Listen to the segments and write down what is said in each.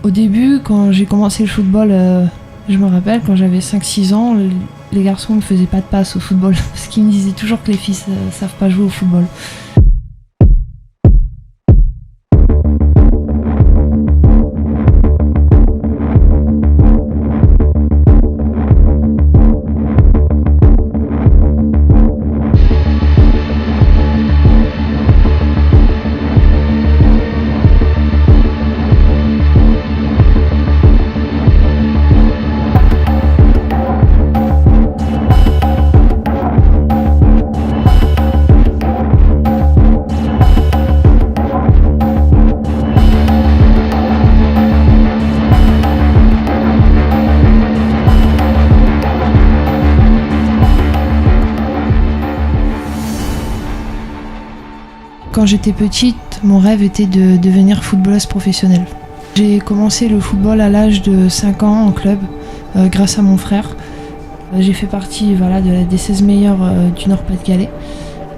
Au début, quand j'ai commencé le football, je me rappelle, quand j'avais 5-6 ans, les garçons ne faisaient pas de passe au football parce qu'ils me disaient toujours que les filles ne savent pas jouer au football. Quand j'étais petite, mon rêve était de devenir footballeuse professionnelle. J'ai commencé le football à l'âge de 5 ans en club, grâce à mon frère. J'ai fait partie des 16 meilleurs du Nord-Pas-de-Calais.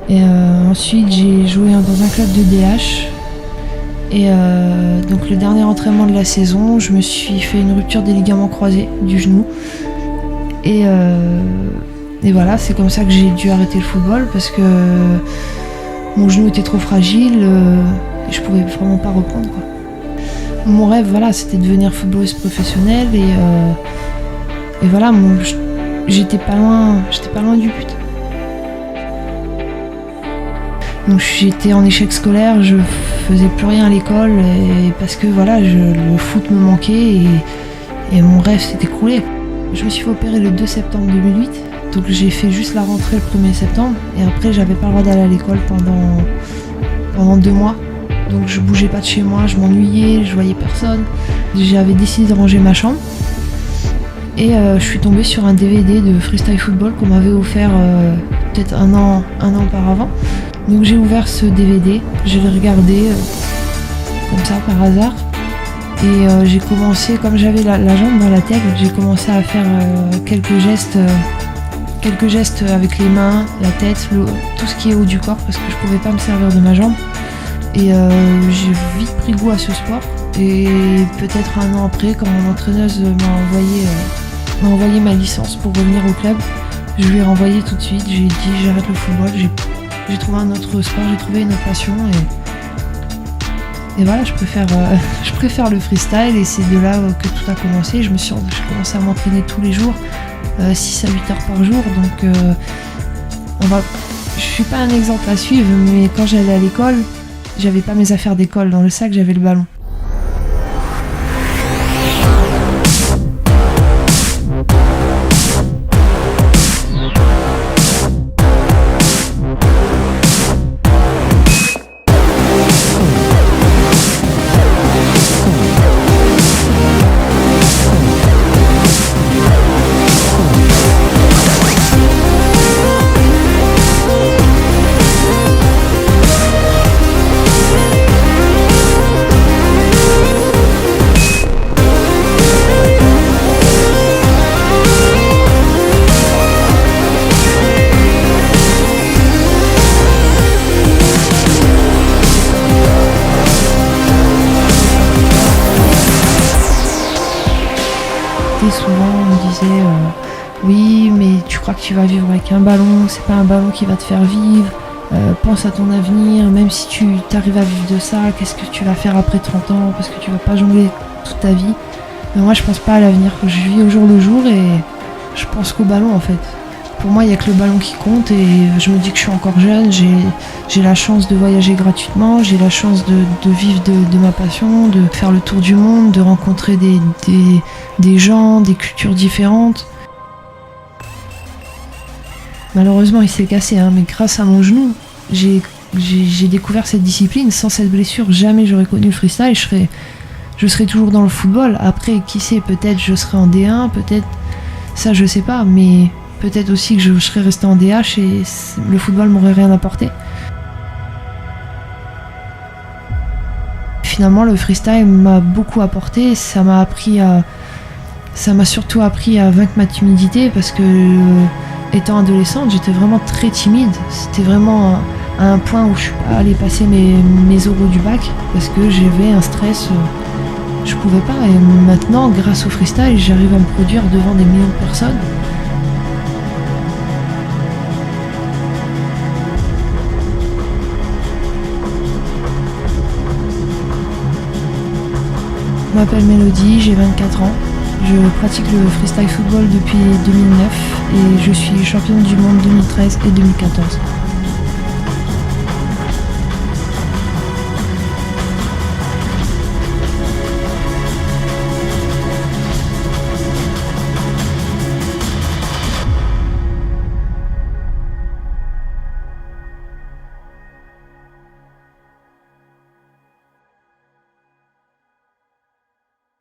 Et ensuite, j'ai joué dans un club de DH. Et donc le dernier entraînement de la saison, je me suis fait une rupture des ligaments croisés du genou. Et voilà, c'est comme ça que j'ai dû arrêter le football parce que mon genou était trop fragile et je pouvais vraiment pas reprendre, quoi. Mon rêve, c'était de devenir footballeuse professionnelle et voilà, j'étais pas loin du but. Donc j'étais en échec scolaire, je faisais plus rien à l'école parce que le foot me manquait et mon rêve s'est écroulé. Je me suis fait opérer le 2 septembre 2008. Donc j'ai fait juste la rentrée le 1er septembre et après j'avais pas le droit d'aller à l'école pendant 2 mois. Donc je bougeais pas de chez moi, je m'ennuyais, je voyais personne. J'avais décidé de ranger ma chambre et je suis tombée sur un DVD de freestyle football qu'on m'avait offert peut-être un an auparavant. Donc j'ai ouvert ce DVD, je l'ai regardé comme ça par hasard. Et j'ai commencé, comme j'avais la jambe dans la tête, j'ai commencé à faire quelques gestes avec les mains, la tête, tout ce qui est haut du corps parce que je pouvais pas me servir de ma jambe. Et j'ai vite pris goût à ce sport. Et peut-être un an après, quand mon entraîneuse m'a envoyé ma licence pour revenir au club, je lui ai renvoyé tout de suite. J'ai dit j'arrête le football, j'ai trouvé un autre sport, j'ai trouvé une autre passion. Et voilà, je préfère le freestyle et c'est de là que tout a commencé. J'ai commencé à m'entraîner tous les jours. 6 à 8 heures par jour, donc je suis pas un exemple à suivre, mais quand j'allais à l'école, j'avais pas mes affaires d'école dans le sac, j'avais le ballon. Souvent on me disait oui mais tu crois que tu vas vivre avec un ballon, c'est pas un ballon qui va te faire vivre, pense à ton avenir, même si tu t'arrives à vivre de ça, qu'est-ce que tu vas faire après 30 ans parce que tu vas pas jongler toute ta vie. Mais moi je pense pas à l'avenir, je vis au jour le jour et je pense qu'au ballon en fait. Pour moi il n'y a que le ballon qui compte et je me dis que je suis encore jeune, j'ai la chance de voyager gratuitement, j'ai la chance de vivre de ma passion, de faire le tour du monde, de rencontrer des gens, des cultures différentes. Malheureusement il s'est cassé, mais grâce à mon genou, j'ai découvert cette discipline. Sans cette blessure, jamais j'aurais connu le freestyle, je serais toujours dans le football. Après, qui sait, peut-être je serais en D1, peut-être, ça je sais pas, mais peut-être aussi que je serais resté en DH et le football m'aurait rien apporté. Finalement, le freestyle m'a beaucoup apporté. Ça m'a surtout appris à vaincre ma timidité parce que, étant adolescente, j'étais vraiment très timide. C'était vraiment à un point où je suis pas allée passer mes oraux du bac parce que j'avais un stress Je pouvais pas, et maintenant, grâce au freestyle, j'arrive à me produire devant des millions de personnes. Je m'appelle Mélodie, j'ai 24 ans. Je pratique le freestyle football depuis 2009 et je suis championne du monde 2013 et 2014.